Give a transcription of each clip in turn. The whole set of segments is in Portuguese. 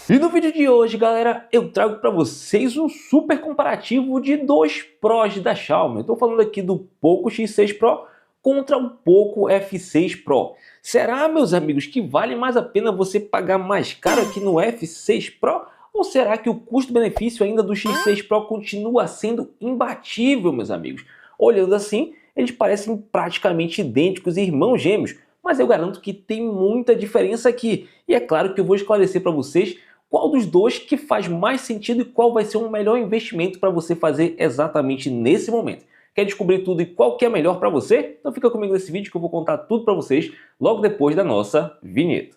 E no vídeo de hoje, galera, eu trago para vocês um super comparativo de dois Pros da Xiaomi. Eu estou falando aqui do Poco X6 Pro contra o Poco F6 Pro. Será, meus amigos, que vale mais a pena você pagar mais caro aqui no F6 Pro? Ou será que o custo-benefício ainda do X6 Pro continua sendo imbatível, meus amigos? Olhando assim, eles parecem praticamente idênticos, irmãos gêmeos, mas eu garanto que tem muita diferença aqui. E é claro que eu vou esclarecer para vocês qual dos dois que faz mais sentido e qual vai ser o melhor investimento para você fazer exatamente nesse momento. Quer descobrir tudo e qual que é melhor para você? Então fica comigo nesse vídeo que eu vou contar tudo para vocês logo depois da nossa vinheta.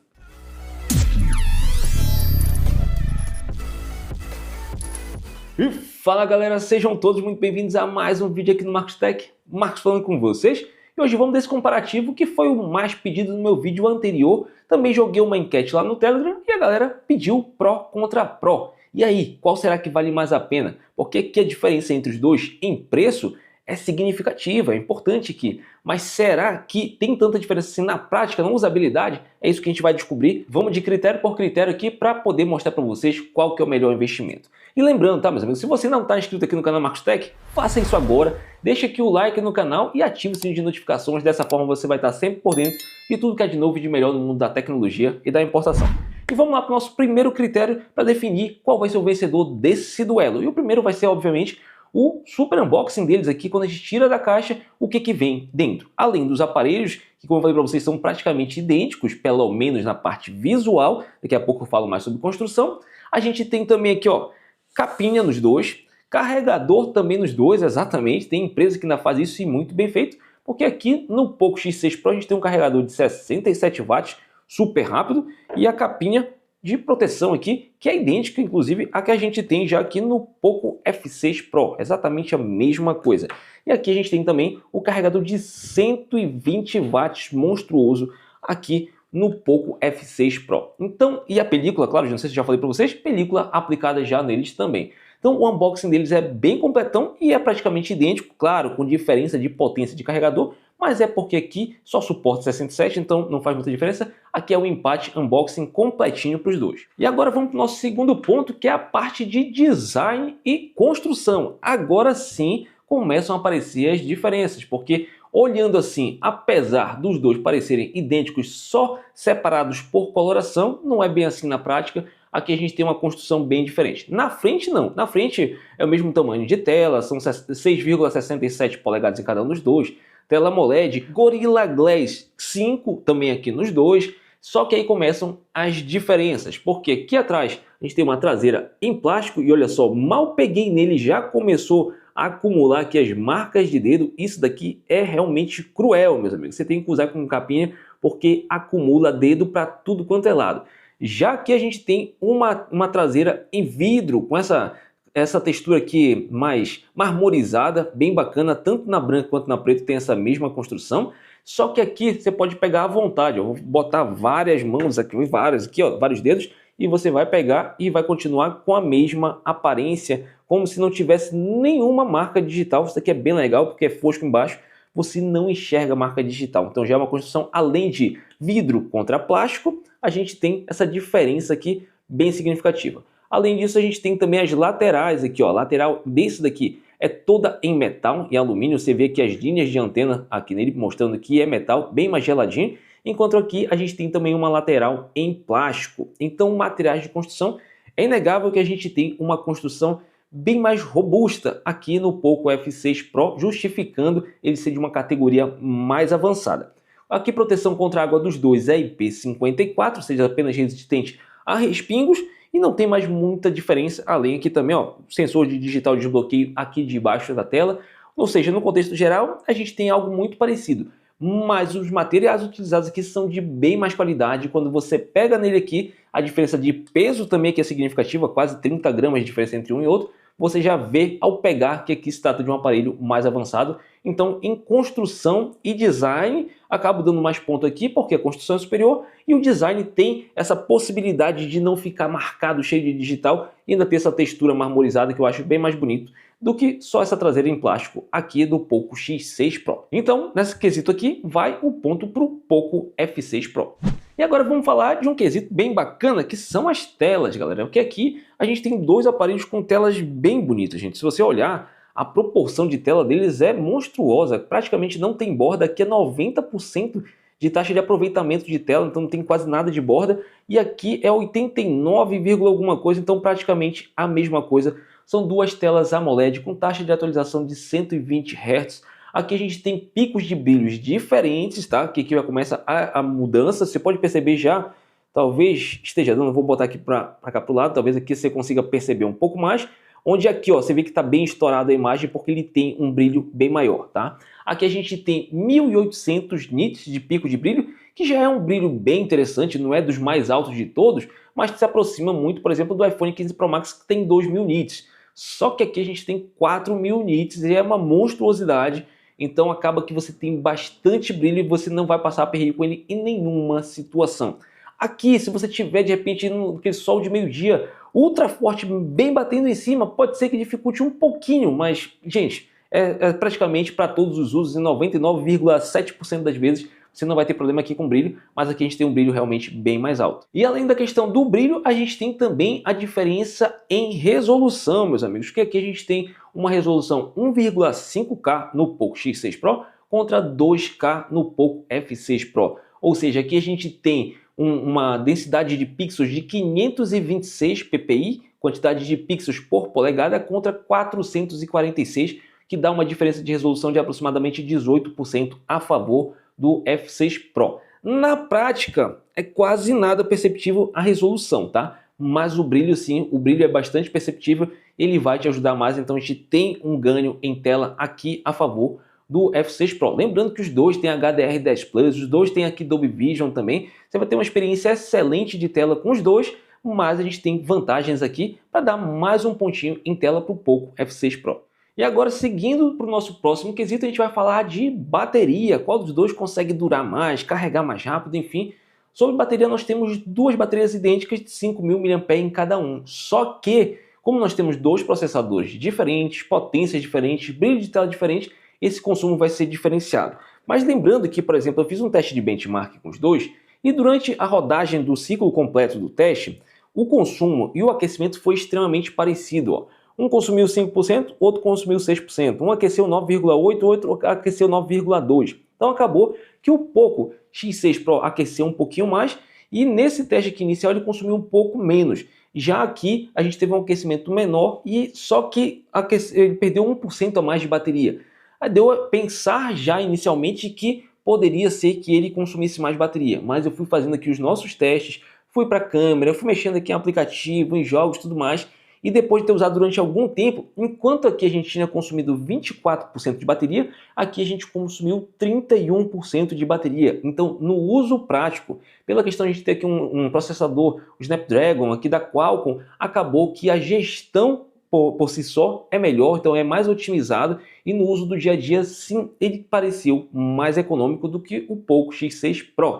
E fala, galera, sejam todos muito bem-vindos a mais um vídeo aqui no Marcos Tech. Marcos falando com vocês. E hoje vamos desse comparativo que foi o mais pedido no meu vídeo anterior. Também joguei uma enquete lá no Telegram e a galera pediu Pro contra Pro. E aí, qual será que vale mais a pena? Porque que a diferença entre os dois em preço é significativa, é importante aqui. Mas será que tem tanta diferença assim na prática, na usabilidade? É isso que a gente vai descobrir. Vamos de critério por critério aqui para poder mostrar para vocês qual que é o melhor investimento. E lembrando, tá, meus amigos, se você não está inscrito aqui no canal Marcos Tech, faça isso agora. Deixa aqui o like no canal e ative o sininho de notificações. Dessa forma você vai estar sempre por dentro de tudo que é de novo e de melhor no mundo da tecnologia e da importação. E vamos lá para o nosso primeiro critério para definir qual vai ser o vencedor desse duelo. E o primeiro vai ser, obviamente, o super unboxing deles aqui, quando a gente tira da caixa o que vem dentro. Além dos aparelhos, que como eu falei para vocês, são praticamente idênticos, pelo menos na parte visual. Daqui a pouco eu falo mais sobre construção. A gente tem também aqui, ó, capinha nos dois, carregador também nos dois, exatamente. Tem empresa que ainda faz isso e muito bem feito, porque aqui no Poco X6 Pro a gente tem um carregador de 67 watts, super rápido, e a capinha de proteção aqui, que é idêntica, inclusive, à que a gente tem já aqui no Poco F6 Pro, exatamente a mesma coisa. E aqui a gente tem também o carregador de 120 watts monstruoso aqui no Poco F6 Pro. Então, e a película, claro, não sei se já falei para vocês, película aplicada já neles também. Então o unboxing deles é bem completão e é praticamente idêntico, claro, com diferença de potência de carregador, mas é porque aqui só suporta 67, então não faz muita diferença. Aqui é o empate unboxing completinho para os dois. E agora vamos para o nosso segundo ponto, que é a parte de design e construção. Agora sim começam a aparecer as diferenças, porque olhando assim, apesar dos dois parecerem idênticos só separados por coloração, não é bem assim na prática. Aqui a gente tem uma construção bem diferente. Na frente não, na frente é o mesmo tamanho de tela, são 6,67 polegadas em cada um dos dois, tela AMOLED, Gorilla Glass 5 também aqui nos dois, só que aí começam as diferenças, porque aqui atrás a gente tem uma traseira em plástico e olha só, mal peguei nele, já começou a acumular aqui as marcas de dedo. Isso daqui é realmente cruel, meus amigos, você tem que usar com capinha porque acumula dedo para tudo quanto é lado. Já que a gente tem uma traseira em vidro, com essa textura aqui mais marmorizada, bem bacana, tanto na branca quanto na preta tem essa mesma construção. Só que aqui você pode pegar à vontade, eu vou botar várias mãos aqui, vários dedos, e você vai pegar e vai continuar com a mesma aparência, como se não tivesse nenhuma marca digital. Isso aqui é bem legal porque é fosco embaixo, você não enxerga a marca digital. Então já é uma construção, além de vidro contra plástico, a gente tem essa diferença aqui bem significativa. Além disso, a gente tem também as laterais aqui, ó. A lateral desse daqui é toda em metal e alumínio. Você vê aqui as linhas de antena aqui nele, mostrando que é metal, bem mais geladinho. Enquanto aqui a gente tem também uma lateral em plástico. Então, materiais de construção, é inegável que a gente tem uma construção bem mais robusta aqui no Poco F6 Pro, justificando ele ser de uma categoria mais avançada. Aqui proteção contra a água dos dois é IP54, ou seja, apenas resistente a respingos, e não tem mais muita diferença, além aqui também, ó, sensor de digital de desbloqueio aqui debaixo da tela, ou seja, no contexto geral a gente tem algo muito parecido, mas os materiais utilizados aqui são de bem mais qualidade. Quando você pega nele aqui, a diferença de peso também que é significativa, quase 30 gramas de diferença entre um e outro, você já vê ao pegar que aqui se trata de um aparelho mais avançado. Então, em construção e design, acabo dando mais ponto aqui, porque a construção é superior e o design tem essa possibilidade de não ficar marcado, cheio de digital, e ainda ter essa textura marmorizada que eu acho bem mais bonito do que só essa traseira em plástico aqui do Poco X6 Pro. Então, nesse quesito aqui, vai o ponto para o Poco F6 Pro. E agora vamos falar de um quesito bem bacana, que são as telas, galera. Porque aqui a gente tem dois aparelhos com telas bem bonitas, gente. Se você olhar, a proporção de tela deles é monstruosa. Praticamente não tem borda, aqui é 90% de taxa de aproveitamento de tela, então não tem quase nada de borda. E aqui é 89, alguma coisa, então praticamente a mesma coisa. São duas telas AMOLED com taxa de atualização de 120 Hz. Aqui a gente tem picos de brilhos diferentes, tá? Que aqui já começa a mudança. Você pode perceber já, talvez esteja dando, vou botar aqui para cá pro lado, talvez aqui você consiga perceber um pouco mais. Onde aqui, ó, você vê que está bem estourada a imagem porque ele tem um brilho bem maior, tá? Aqui a gente tem 1800 nits de pico de brilho, que já é um brilho bem interessante, não é dos mais altos de todos, mas se aproxima muito, por exemplo, do iPhone 15 Pro Max, que tem 2000 nits. Só que aqui a gente tem 4000 nits e é uma monstruosidade. Então acaba que você tem bastante brilho e você não vai passar aperreio com ele em nenhuma situação. Aqui, se você tiver de repente naquele sol de meio-dia, ultra forte, bem batendo em cima, pode ser que dificulte um pouquinho, mas, gente, é praticamente para todos os usos, em 99,7% das vezes você não vai ter problema aqui com brilho, mas aqui a gente tem um brilho realmente bem mais alto. E além da questão do brilho, a gente tem também a diferença em resolução, meus amigos, porque aqui a gente tem uma resolução 1,5K no Poco X6 Pro contra 2K no Poco F6 Pro. Ou seja, aqui a gente tem uma densidade de pixels de 526 ppi, quantidade de pixels por polegada, contra 446, que dá uma diferença de resolução de aproximadamente 18% a favor do F6 Pro. Na prática, é quase nada perceptível a resolução, tá? Mas o brilho sim, o brilho é bastante perceptível, ele vai te ajudar mais, então a gente tem um ganho em tela aqui a favor do F6 Pro. Lembrando que os dois têm HDR10 Plus, os dois têm aqui Dolby Vision também, você vai ter uma experiência excelente de tela com os dois, mas a gente tem vantagens aqui para dar mais um pontinho em tela para o Poco F6 Pro. E agora, seguindo para o nosso próximo quesito, a gente vai falar de bateria, qual dos dois consegue durar mais, carregar mais rápido, enfim. Sobre bateria, nós temos duas baterias idênticas de 5.000 mAh em cada um. Só que, como nós temos dois processadores diferentes, potências diferentes, brilho de tela diferente, esse consumo vai ser diferenciado. Mas lembrando que, por exemplo, eu fiz um teste de benchmark com os dois, e durante a rodagem do ciclo completo do teste, o consumo e o aquecimento foi extremamente parecido, ó. Um consumiu 5%, outro consumiu 6%. Um aqueceu 9,8%, outro aqueceu 9,2%. Então acabou que o Poco X6 Pro aqueceu um pouquinho mais e nesse teste aqui inicial ele consumiu um pouco menos. Já aqui a gente teve um aquecimento menor e só que ele perdeu 1% a mais de bateria. Aí deu a pensar já inicialmente que poderia ser que ele consumisse mais bateria. Mas eu fui fazendo aqui os nossos testes, fui para a câmera, fui mexendo aqui em aplicativo, em jogos e tudo mais. E depois de ter usado durante algum tempo, enquanto aqui a gente tinha consumido 24% de bateria, aqui a gente consumiu 31% de bateria. Então, no uso prático, pela questão de a gente ter aqui um processador, o Snapdragon aqui da Qualcomm, acabou que a gestão por si só é melhor, então é mais otimizado e no uso do dia a dia, sim, ele pareceu mais econômico do que o Poco X6 Pro.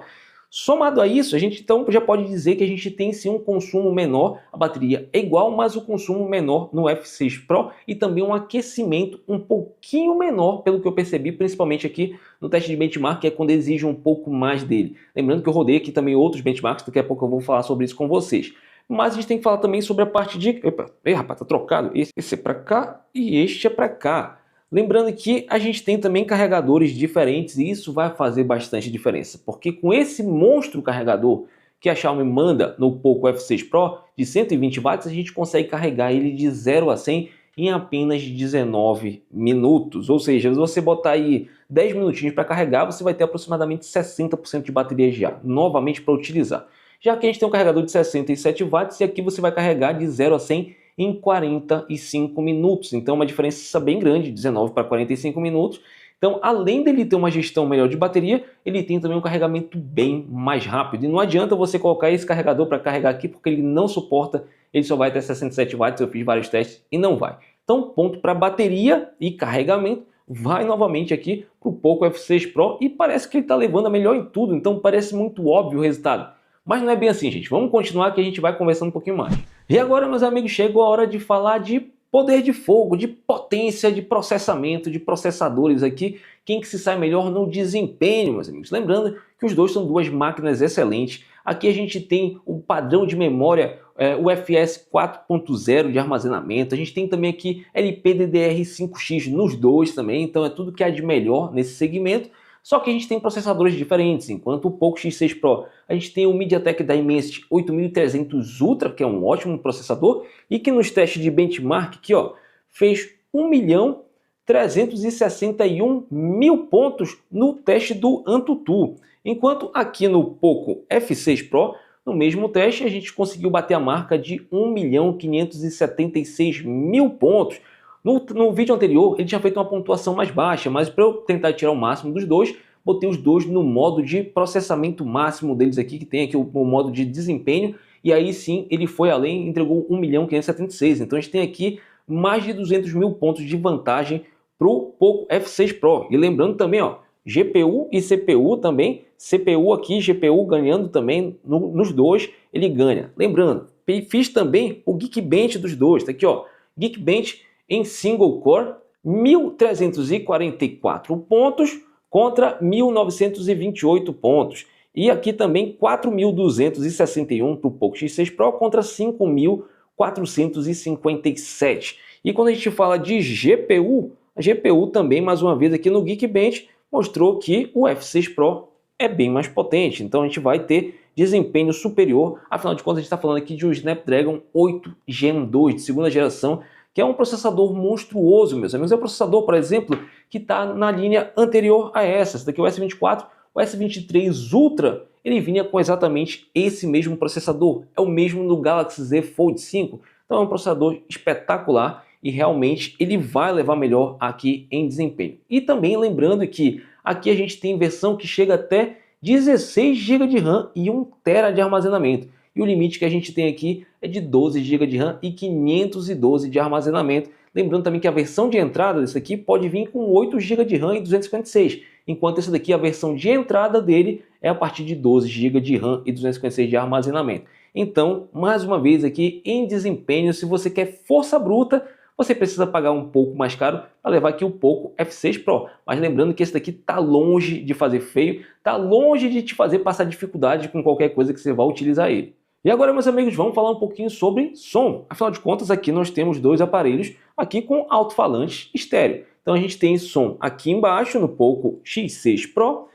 Somado a isso, a gente então já pode dizer que a gente tem sim um consumo menor, a bateria é igual, mas o consumo menor no F6 Pro e também um aquecimento um pouquinho menor, pelo que eu percebi, principalmente aqui no teste de benchmark, que é quando exige um pouco mais dele. Lembrando que eu rodei aqui também outros benchmarks, daqui a pouco eu vou falar sobre isso com vocês. Mas a gente tem que falar também sobre a parte de... Epa, rapaz, tá trocado. Esse é para cá e este é para cá. Lembrando que a gente tem também carregadores diferentes e isso vai fazer bastante diferença, porque com esse monstro carregador que a Xiaomi manda no Poco F6 Pro de 120 watts, a gente consegue carregar ele de 0 a 100 em apenas 19 minutos. Ou seja, se você botar aí 10 minutinhos para carregar, você vai ter aproximadamente 60% de bateria já, novamente para utilizar. Já que a gente tem um carregador de 67 watts e aqui você vai carregar de 0 a 100 em 45 minutos. Então uma diferença bem grande, 19 para 45 minutos. Então, além dele ter uma gestão melhor de bateria, ele tem também um carregamento bem mais rápido. E não adianta você colocar esse carregador para carregar aqui, porque ele não suporta, ele só vai até 67 watts, eu fiz vários testes e não vai. Então, ponto para bateria e carregamento, vai novamente aqui para o Poco F6 Pro e parece que ele está levando a melhor em tudo, então parece muito óbvio o resultado. Mas não é bem assim, gente. Vamos continuar que a gente vai conversando um pouquinho mais. E agora, meus amigos, chegou a hora de falar de poder de fogo, de potência, de processamento, de processadores aqui. Quem que se sai melhor no desempenho, meus amigos? Lembrando que os dois são duas máquinas excelentes. Aqui a gente tem o padrão de memória UFS 4.0 de armazenamento. A gente tem também aqui LPDDR5X nos dois também, então é tudo que há de melhor nesse segmento. Só que a gente tem processadores diferentes, enquanto o Poco X6 Pro a gente tem o MediaTek Dimensity 8300 Ultra, que é um ótimo processador, e que nos testes de benchmark aqui, ó, fez 1.361.000 pontos no teste do AnTuTu. Enquanto aqui no Poco F6 Pro, no mesmo teste, a gente conseguiu bater a marca de 1.576.000 pontos. No vídeo anterior, ele tinha feito uma pontuação mais baixa, mas para eu tentar tirar o máximo dos dois, botei os dois no modo de processamento máximo deles aqui, que tem aqui o modo de desempenho, e aí sim ele foi além e entregou 1.576.000. Então a gente tem aqui mais de 200.000 pontos de vantagem para o Poco F6 Pro. E lembrando também, ó, GPU e CPU também, CPU aqui, GPU ganhando também nos dois, ele ganha. Lembrando, fiz também o Geekbench dos dois, tá aqui, ó, Geekbench em single core, 1.344 pontos contra 1.928 pontos. E aqui também 4.261 para o Poco X6 Pro contra 5.457. E quando a gente fala de GPU, a GPU também, mais uma vez aqui no Geekbench, mostrou que o F6 Pro é bem mais potente. Então a gente vai ter desempenho superior. Afinal de contas, a gente está falando aqui de um Snapdragon 8 Gen 2 de segunda geração, que é um processador monstruoso, meus amigos. É um processador, por exemplo, que está na linha anterior a essa. Esse daqui é o S24, o S23 Ultra, ele vinha com exatamente esse mesmo processador. É o mesmo no Galaxy Z Fold 5. Então é um processador espetacular e realmente ele vai levar melhor aqui em desempenho. E também lembrando que aqui a gente tem versão que chega até 16 GB de RAM e 1 TB de armazenamento. E o limite que a gente tem aqui é de 12 GB de RAM e 512 de armazenamento. Lembrando também que a versão de entrada desse aqui pode vir com 8 GB de RAM e 256, enquanto esse daqui, a versão de entrada dele, é a partir de 12 GB de RAM e 256 de armazenamento. Então, mais uma vez aqui, em desempenho, se você quer força bruta, você precisa pagar um pouco mais caro para levar aqui o Poco F6 Pro. Mas lembrando que esse daqui está longe de fazer feio, está longe de te fazer passar dificuldade com qualquer coisa que você vá utilizar ele. E agora, meus amigos, vamos falar um pouquinho sobre som. Afinal de contas, aqui nós temos dois aparelhos aqui com alto-falantes estéreo. Então a gente tem som aqui embaixo no Poco X6 Pro,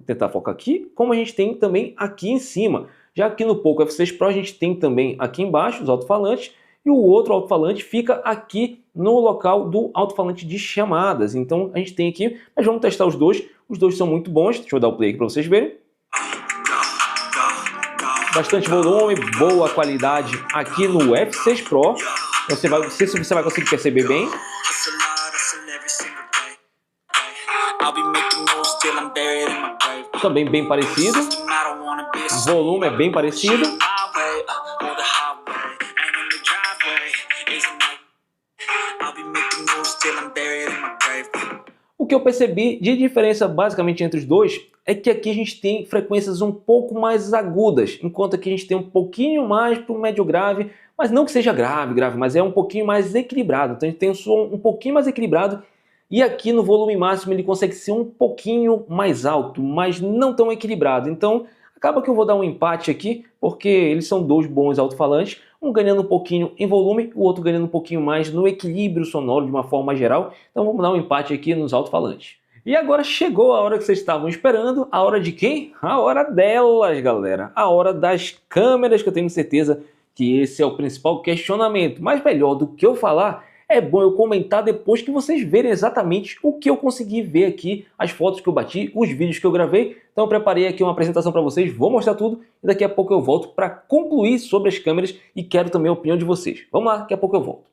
tentar focar aqui, como a gente tem também aqui em cima. Já aqui no Poco F6 Pro a gente tem também aqui embaixo os alto-falantes, e o outro alto-falante fica aqui no local do alto-falante de chamadas. Então a gente tem aqui, mas vamos testar os dois são muito bons. Deixa eu dar o play aqui para vocês verem. Bastante volume, boa qualidade aqui no F6 Pro. Você vai conseguir perceber bem. Também bem parecido. O volume é bem parecido. O que eu percebi de diferença basicamente entre os dois é que aqui a gente tem frequências um pouco mais agudas, enquanto aqui a gente tem um pouquinho mais para o médio grave, mas não que seja grave, mas é um pouquinho mais equilibrado. Então a gente tem um som um pouquinho mais equilibrado, e aqui no volume máximo ele consegue ser um pouquinho mais alto, mas não tão equilibrado. Então acaba que eu vou dar um empate aqui, porque eles são dois bons alto-falantes, um ganhando um pouquinho em volume, o outro ganhando um pouquinho mais no equilíbrio sonoro de uma forma geral. Então vamos dar um empate aqui nos alto-falantes. E agora chegou a hora que vocês estavam esperando. A hora de quem? A hora delas, galera. A hora das câmeras, que eu tenho certeza que esse é o principal questionamento. Mas melhor do que eu falar, é bom eu comentar depois que vocês verem exatamente o que eu consegui ver aqui, as fotos que eu bati, os vídeos que eu gravei. Então eu preparei aqui uma apresentação para vocês, vou mostrar tudo e daqui a pouco eu volto para concluir sobre as câmeras e quero também a opinião de vocês. Vamos lá, daqui a pouco eu volto.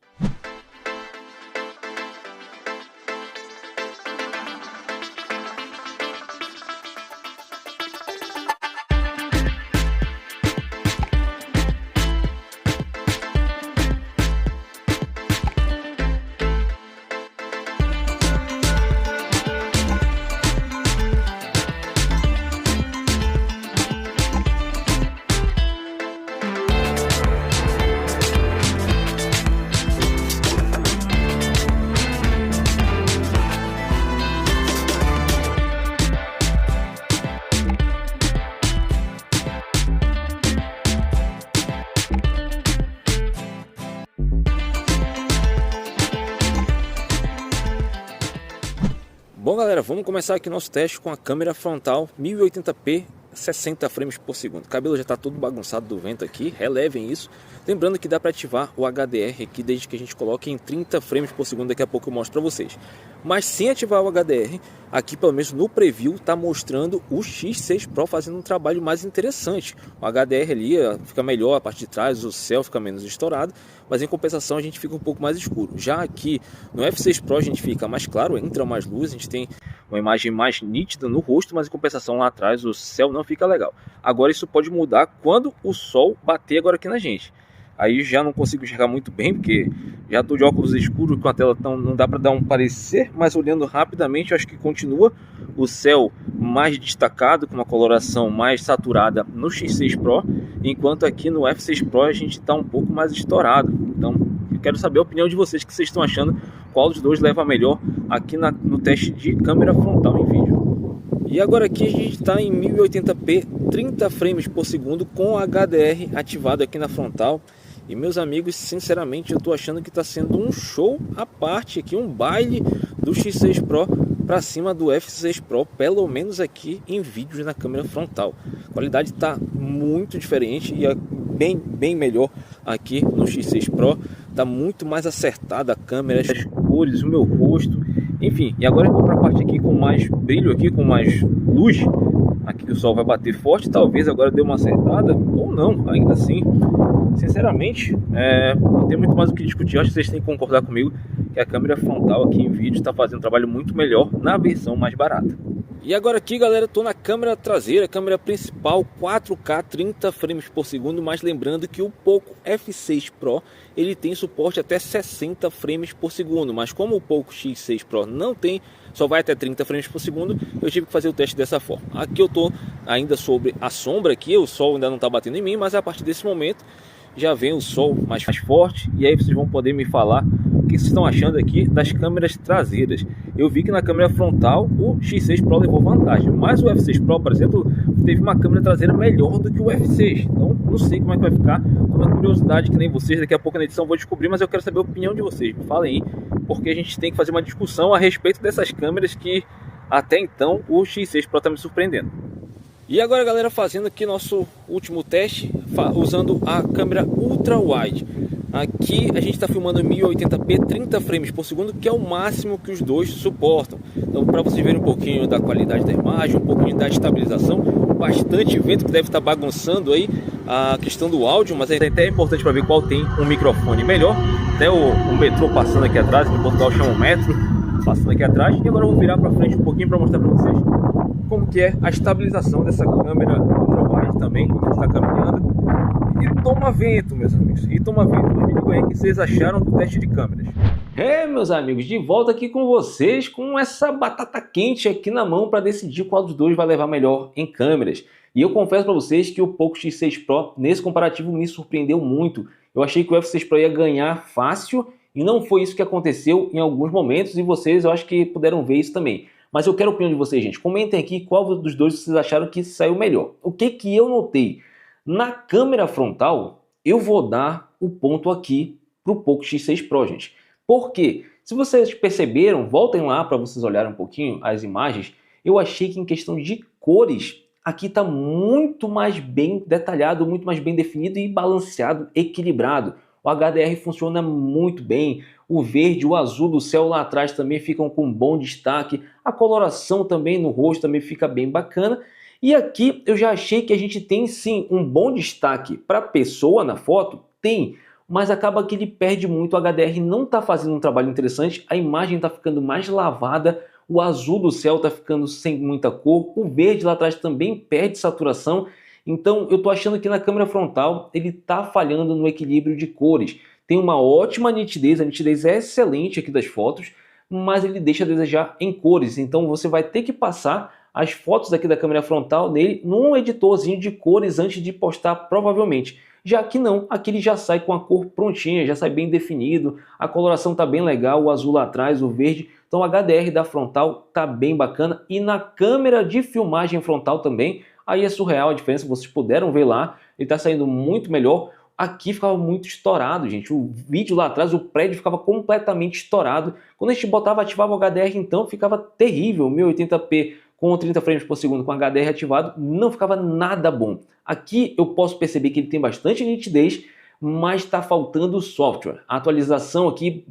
Bom galera, vamos começar aqui nosso teste com a câmera frontal 1080p 60 frames por segundo. O cabelo já está todo bagunçado do vento aqui, relevem isso. Lembrando que dá para ativar o HDR aqui desde que a gente coloque em 30 frames por segundo, daqui a pouco eu mostro para vocês. Mas sem ativar o HDR, aqui pelo menos no preview está mostrando o X6 Pro fazendo um trabalho mais interessante. O HDR ali fica melhor, a parte de trás, o céu fica menos estourado, mas em compensação a gente fica um pouco mais escuro. Já aqui no F6 Pro a gente fica mais claro, entra mais luz, a gente tem uma imagem mais nítida no rosto, mas em compensação lá atrás o céu não fica legal. Agora isso pode mudar quando o sol bater agora aqui na gente. Aí já não consigo enxergar muito bem, porque já estou de óculos escuros com a tela, tão, não dá para dar um parecer, mas olhando rapidamente, eu acho que continua o céu mais destacado, com uma coloração mais saturada no X6 Pro, enquanto aqui no F6 Pro a gente está um pouco mais estourado. Então eu quero saber a opinião de vocês, que vocês estão achando, qual dos dois leva melhor aqui no teste de câmera frontal em vídeo. E agora aqui a gente está em 1080p 30 frames por segundo com HDR ativado aqui na frontal. E meus amigos, sinceramente eu estou achando que está sendo um show à parte aqui, um baile do X6 Pro para cima do F6 Pro, pelo menos aqui em vídeos na câmera frontal. A qualidade está muito diferente e é bem melhor aqui no X6 Pro. Está muito mais acertada a câmera, as cores, o meu rosto, enfim. E agora eu vou para a parte aqui com mais brilho, aqui com mais luz. Aqui o sol vai bater forte, talvez agora dê uma acertada ou não, ainda assim. Sinceramente, não tem muito mais o que discutir. Acho que vocês têm que concordar comigo que a câmera frontal aqui em vídeo está fazendo um trabalho muito melhor na versão mais barata. E agora aqui, galera, estou na câmera traseira, câmera principal 4K 30 frames por segundo, mas lembrando que o Poco F6 Pro ele tem suporte até 60 frames por segundo, mas como o Poco X6 Pro não tem, só vai até 30 frames por segundo, eu tive que fazer o teste dessa forma. Aqui eu estou ainda sobre a sombra aqui, o sol ainda não está batendo em mim, mas a partir desse momento já vem o sol mais forte, e aí vocês vão poder me falar o que vocês estão achando aqui das câmeras traseiras. Eu vi que na câmera frontal o X6 Pro levou vantagem, mas o F6 Pro, por exemplo, teve uma câmera traseira melhor do que o F6, então não sei como é que vai ficar. Tô na curiosidade que nem vocês, daqui a pouco na edição eu vou descobrir, mas eu quero saber a opinião de vocês. Me falem aí, porque a gente tem que fazer uma discussão a respeito dessas câmeras que até então o X6 Pro está me surpreendendo. E agora, galera, fazendo aqui nosso último teste, usando a câmera ultra wide. Aqui a gente está filmando em 1080p 30 frames por segundo, que é o máximo que os dois suportam. Então, para vocês verem um pouquinho da qualidade da imagem, um pouquinho da estabilização, bastante vento que deve estar bagunçando aí a questão do áudio, mas é até importante para ver qual tem um microfone melhor. Até o metrô passando aqui atrás, que em Portugal chama metro, passando aqui atrás. E agora eu vou virar para frente um pouquinho para mostrar para vocês como que é a estabilização dessa câmera ultra-wide também, quando está caminhando. E toma vento, meus amigos, e toma vento. Me digam aí o que vocês acharam do teste de câmeras. Meus amigos, de volta aqui com vocês, com essa batata quente aqui na mão para decidir qual dos dois vai levar melhor em câmeras. E eu confesso para vocês que o Poco X6 Pro, nesse comparativo, me surpreendeu muito. Eu achei que o F6 Pro ia ganhar fácil, e não foi isso que aconteceu em alguns momentos, e vocês, eu acho que puderam ver isso também. Mas eu quero a opinião de vocês, gente. Comentem aqui qual dos dois vocês acharam que saiu melhor. O que eu notei? Na câmera frontal, eu vou dar o ponto aqui para o Poco X6 Pro, gente. Por quê? Se vocês perceberam, voltem lá para vocês olharem um pouquinho as imagens, eu achei que em questão de cores, aqui está muito mais bem detalhado, muito mais bem definido e balanceado, equilibrado. O HDR funciona muito bem, o verde, o azul do céu lá atrás também ficam com bom destaque, a coloração também no rosto também fica bem bacana. E aqui eu já achei que a gente tem sim um bom destaque para a pessoa na foto, tem, mas acaba que ele perde muito, o HDR não está fazendo um trabalho interessante, a imagem está ficando mais lavada, o azul do céu está ficando sem muita cor, o verde lá atrás também perde saturação. Então eu estou achando que na câmera frontal ele está falhando no equilíbrio de cores. Tem uma ótima nitidez, a nitidez é excelente aqui das fotos, mas ele deixa a desejar em cores. Então você vai ter que passar as fotos aqui da câmera frontal nele num editorzinho de cores antes de postar, provavelmente. Já que não, aqui ele já sai com a cor prontinha, já sai bem definido, a coloração está bem legal, o azul lá atrás, o verde. Então o HDR da frontal está bem bacana, e na câmera de filmagem frontal também, aí é surreal a diferença, vocês puderam ver lá, ele está saindo muito melhor. aqui ficava muito estourado, gente. O vídeo lá atrás, o prédio ficava completamente estourado. Quando a gente ativava o HDR, então ficava terrível. 1080p com 30 frames por segundo com HDR ativado, não ficava nada bom. Aqui eu posso perceber que ele tem bastante nitidez, mas está faltando software. A atualização aqui,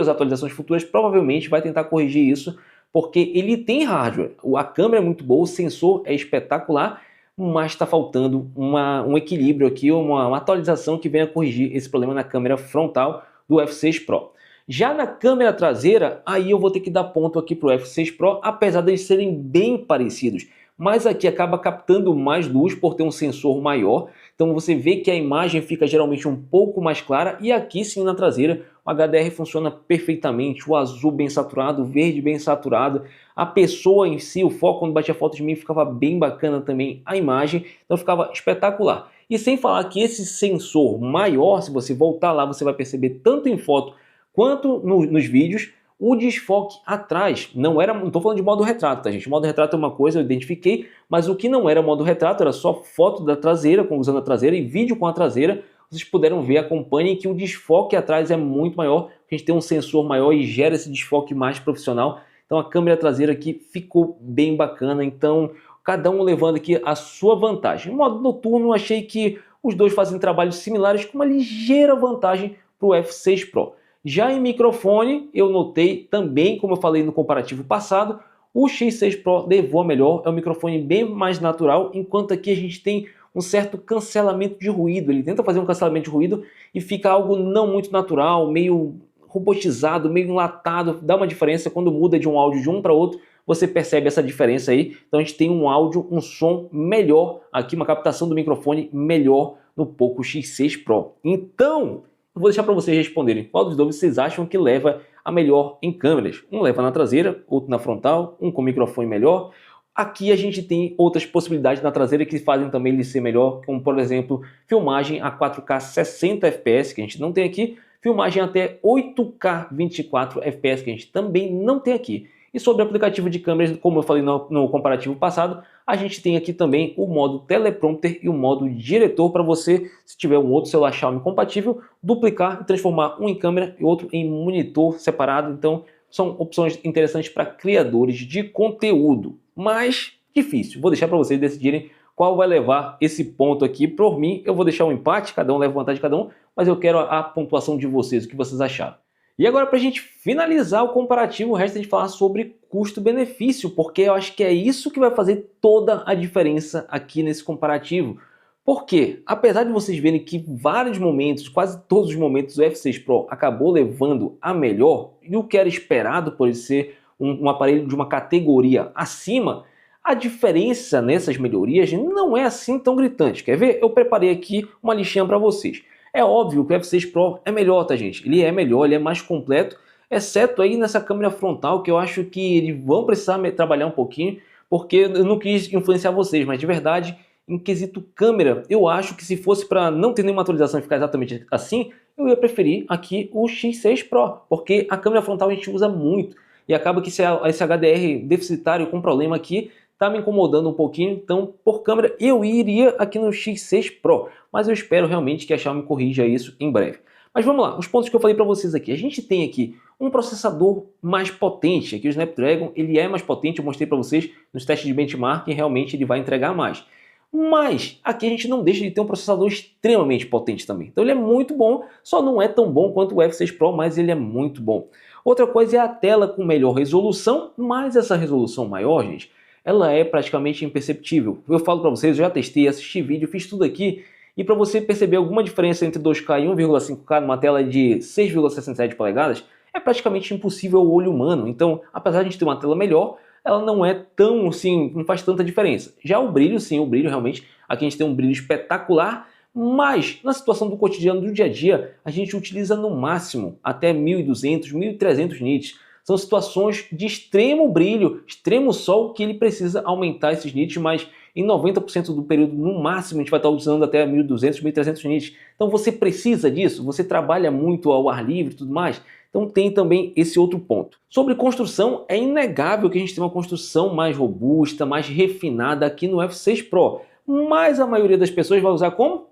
atualizações futuras, provavelmente vai tentar corrigir isso, porque ele tem hardware. A câmera é muito boa, o sensor é espetacular, mas está faltando um equilíbrio aqui, uma atualização que venha corrigir esse problema na câmera frontal do F6 Pro. Já na câmera traseira, aí eu vou ter que dar ponto aqui para o F6 Pro, apesar de eles serem bem parecidos. Mas aqui acaba captando mais luz por ter um sensor maior. Então você vê que a imagem fica geralmente um pouco mais clara. E aqui sim na traseira o HDR funciona perfeitamente. O azul bem saturado, o verde bem saturado. A pessoa em si, o foco quando batia foto de mim ficava bem bacana também a imagem. Então ficava espetacular. E sem falar que esse sensor maior, se você voltar lá, você vai perceber tanto em foto quanto nos vídeos, o desfoque atrás não estou falando de modo retrato, tá gente? Modo retrato é uma coisa, eu identifiquei, mas o que não era modo retrato era só foto da traseira, usando a traseira e vídeo com a traseira. Vocês puderam ver, acompanhem que o desfoque atrás é muito maior, a gente tem um sensor maior e gera esse desfoque mais profissional. Então a câmera traseira aqui ficou bem bacana, então cada um levando aqui a sua vantagem. No modo noturno eu achei que os dois fazem trabalhos similares com uma ligeira vantagem para o F6 Pro. Já em microfone, eu notei também, como eu falei no comparativo passado, o X6 Pro levou a melhor, é um microfone bem mais natural, enquanto aqui a gente tem um certo cancelamento de ruído. Ele tenta fazer um cancelamento de ruído e fica algo não muito natural, meio robotizado, meio enlatado, dá uma diferença quando muda de um áudio de um para outro, você percebe essa diferença aí. Então a gente tem um áudio, um som melhor aqui, uma captação do microfone melhor no Poco X6 Pro. Então, eu vou deixar para vocês responderem qual dos dois vocês acham que leva a melhor em câmeras. Um leva na traseira, outro na frontal, um com microfone melhor. Aqui a gente tem outras possibilidades na traseira que fazem também ele ser melhor, como por exemplo, filmagem a 4K 60 fps, que a gente não tem aqui, filmagem até 8K 24 fps, que a gente também não tem aqui. E sobre o aplicativo de câmeras, como eu falei no comparativo passado, a gente tem aqui também o modo teleprompter e o modo diretor para você, se tiver um outro celular Xiaomi compatível, duplicar e transformar um em câmera e outro em monitor separado. Então são opções interessantes para criadores de conteúdo, mas difícil. Vou deixar para vocês decidirem qual vai levar esse ponto aqui. Por mim, eu vou deixar um empate, cada um leva vantagem de cada um, mas eu quero a pontuação de vocês, o que vocês acharam. E agora, para a gente finalizar o comparativo, resta a gente falar sobre custo-benefício, porque eu acho que é isso que vai fazer toda a diferença aqui nesse comparativo. Porque, apesar de vocês verem que vários momentos, quase todos os momentos, o F6 Pro acabou levando a melhor, e o que era esperado por ele ser um aparelho de uma categoria acima, a diferença nessas melhorias não é assim tão gritante. Quer ver? Eu preparei aqui uma listinha para vocês. É óbvio que o F6 Pro é melhor, tá gente? Ele é melhor, ele é mais completo, exceto aí nessa câmera frontal, que eu acho que eles vão precisar trabalhar um pouquinho, porque eu não quis influenciar vocês, mas de verdade, em quesito câmera, eu acho que se fosse para não ter nenhuma atualização e ficar exatamente assim, eu ia preferir aqui o X6 Pro, porque a câmera frontal a gente usa muito, e acaba que esse HDR deficitário com problema aqui tá me incomodando um pouquinho, então por câmera eu iria aqui no X6 Pro, mas eu espero realmente que a Xiaomi corrija isso em breve. Mas vamos lá, os pontos que eu falei para vocês aqui. A gente tem aqui um processador mais potente, aqui o Snapdragon ele é mais potente, eu mostrei para vocês nos testes de benchmark e realmente ele vai entregar mais. Mas aqui a gente não deixa de ter um processador extremamente potente também. Então ele é muito bom, só não é tão bom quanto o F6 Pro, mas ele é muito bom. Outra coisa é a tela com melhor resolução, mas essa resolução maior, gente, ela é praticamente imperceptível. Eu falo para vocês, eu já testei, assisti vídeo, fiz tudo aqui, e para você perceber alguma diferença entre 2K e 1,5K numa tela de 6,67 polegadas, é praticamente impossível ao olho humano. Então, apesar de a gente ter uma tela melhor, ela não é tão, assim, não faz tanta diferença. Já o brilho, sim, o brilho realmente, aqui a gente tem um brilho espetacular, mas na situação do cotidiano, do dia a dia, a gente utiliza no máximo até 1200, 1300 nits. São situações de extremo brilho, extremo sol, que ele precisa aumentar esses nits, mas em 90% do período, no máximo, a gente vai estar utilizando até 1200, 1300 nits. Então você precisa disso, você trabalha muito ao ar livre e tudo mais. Então tem também esse outro ponto. Sobre construção, é inegável que a gente tem uma construção mais robusta, mais refinada aqui no F6 Pro. Mas a maioria das pessoas vai usar como?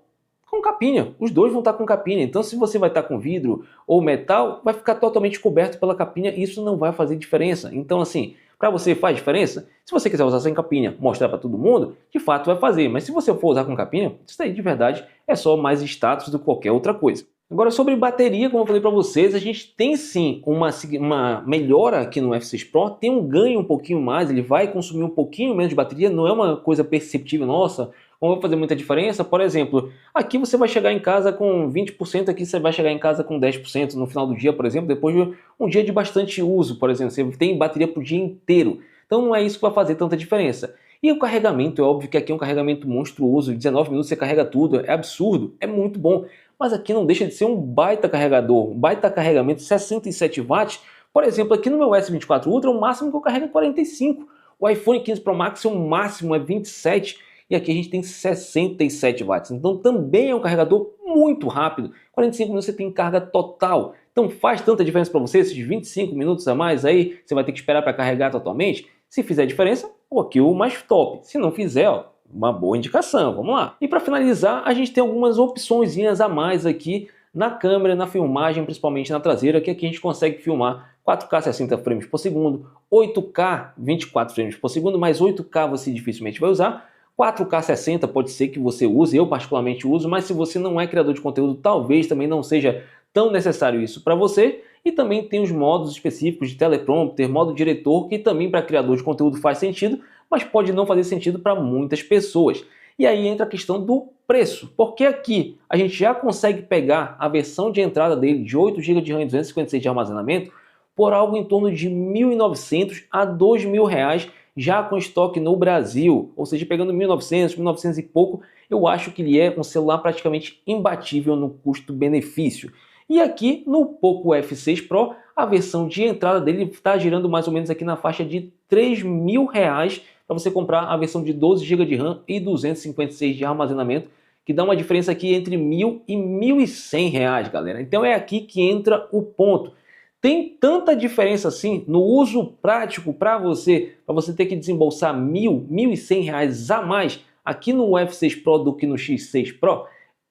com capinha. Os dois vão estar com capinha. Então, se você vai estar com vidro ou metal, vai ficar totalmente coberto pela capinha e isso não vai fazer diferença. Então, assim, para você faz diferença? Se você quiser usar sem capinha, mostrar para todo mundo, de fato vai fazer. Mas se você for usar com capinha, isso aí de verdade é só mais status do que qualquer outra coisa. Agora, sobre bateria, como eu falei para vocês, a gente tem sim uma melhora aqui no F6 Pro, tem um ganho um pouquinho mais, ele vai consumir um pouquinho menos de bateria, não é uma coisa perceptível, nossa, não vai fazer muita diferença. Por exemplo, aqui você vai chegar em casa com 20%, aqui você vai chegar em casa com 10% no final do dia, por exemplo, depois de um dia de bastante uso, por exemplo, você tem bateria para o dia inteiro. Então não é isso que vai fazer tanta diferença. E o carregamento, é óbvio que aqui é um carregamento monstruoso, 19 minutos você carrega tudo, é absurdo, é muito bom. Mas aqui não deixa de ser um baita carregador, um baita carregamento, 67 watts. Por exemplo, aqui no meu S24 Ultra, o máximo que eu carrego é 45. O iPhone 15 Pro Max, o máximo é 27. E aqui a gente tem 67 watts. Então também é um carregador muito rápido. 45 minutos você tem carga total. Então faz tanta diferença para você, esses 25 minutos a mais aí, você vai ter que esperar para carregar totalmente. Se fizer diferença, pô, aqui o mais top. Se não fizer, ó, uma boa indicação, vamos lá. E para finalizar, a gente tem algumas opçõezinhas a mais aqui na câmera, na filmagem, principalmente na traseira, que aqui a gente consegue filmar 4K 60 frames por segundo, 8K 24 frames por segundo, mas 8K você dificilmente vai usar. 4K 60 pode ser que você use, eu particularmente uso, mas se você não é criador de conteúdo, talvez também não seja tão necessário isso para você. E também tem os modos específicos de teleprompter, modo diretor, que também para criador de conteúdo faz sentido, mas pode não fazer sentido para muitas pessoas. E aí entra a questão do preço, porque aqui a gente já consegue pegar a versão de entrada dele de 8 GB de RAM e 256 de armazenamento por algo em torno de R$ 1.900 a R$ 2.000 já com estoque no Brasil, ou seja, pegando 1.900, 1.900 e pouco, eu acho que ele é um celular praticamente imbatível no custo-benefício. E aqui no Poco F6 Pro, a versão de entrada dele está girando mais ou menos aqui na faixa de R$ 3.000 para você comprar a versão de 12 GB de RAM e 256 de armazenamento, que dá uma diferença aqui entre R$ 1.000 e R$ 1.100, galera. Então é aqui que entra o ponto. Tem tanta diferença assim no uso prático para você ter que desembolsar R$ 1.000, R$ 1.100 a mais aqui no F6 Pro do que no X6 Pro?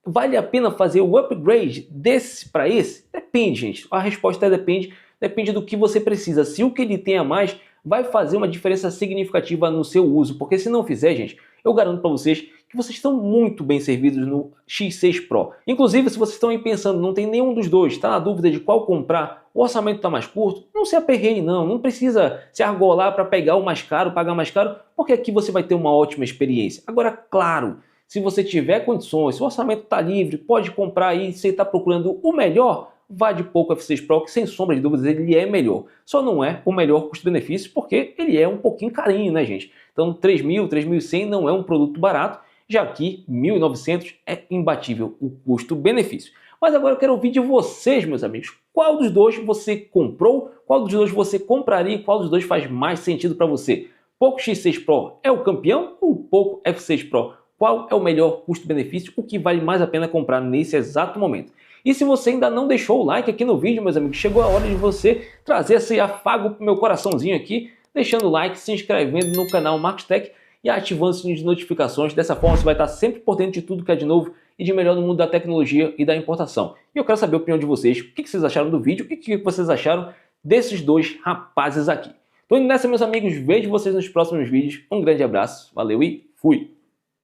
Vale a pena fazer o upgrade desse para esse? Depende, gente. A resposta é depende. Depende do que você precisa. Se o que ele tem a mais vai fazer uma diferença significativa no seu uso. Porque se não fizer, gente, eu garanto para vocês que vocês estão muito bem servidos no X6 Pro. Inclusive, se vocês estão aí pensando, não tem nenhum dos dois, está na dúvida de qual comprar, o orçamento está mais curto, não se aperreie não. Não precisa se argolar para pegar o mais caro, pagar mais caro, porque aqui você vai ter uma ótima experiência. Agora, claro, se você tiver condições, se o orçamento está livre, pode comprar aí, se você está procurando o melhor, vá de Poco F6 Pro, que sem sombra de dúvidas ele é melhor. Só não é o melhor custo-benefício, porque ele é um pouquinho carinho, né, gente? Então 3.000, 3.100 não é um produto barato, já que 1.900 é imbatível o custo-benefício. Mas agora eu quero ouvir de vocês, meus amigos. Qual dos dois você comprou? Qual dos dois você compraria? E qual dos dois faz mais sentido para você? Poco X6 Pro é o campeão ou o Poco F6 Pro? Qual é o melhor custo-benefício? O que vale mais a pena comprar nesse exato momento? E se você ainda não deixou o like aqui no vídeo, meus amigos, chegou a hora de você trazer esse afago pro meu coraçãozinho aqui, deixando o like, se inscrevendo no canal Marcos Tech e ativando o sininho de notificações. Dessa forma você vai estar sempre por dentro de tudo que é de novo e de melhor no mundo da tecnologia e da importação. E eu quero saber a opinião de vocês, o que vocês acharam do vídeo e o que vocês acharam desses dois rapazes aqui. Tô indo nessa, meus amigos, vejo vocês nos próximos vídeos. Um grande abraço, valeu e fui!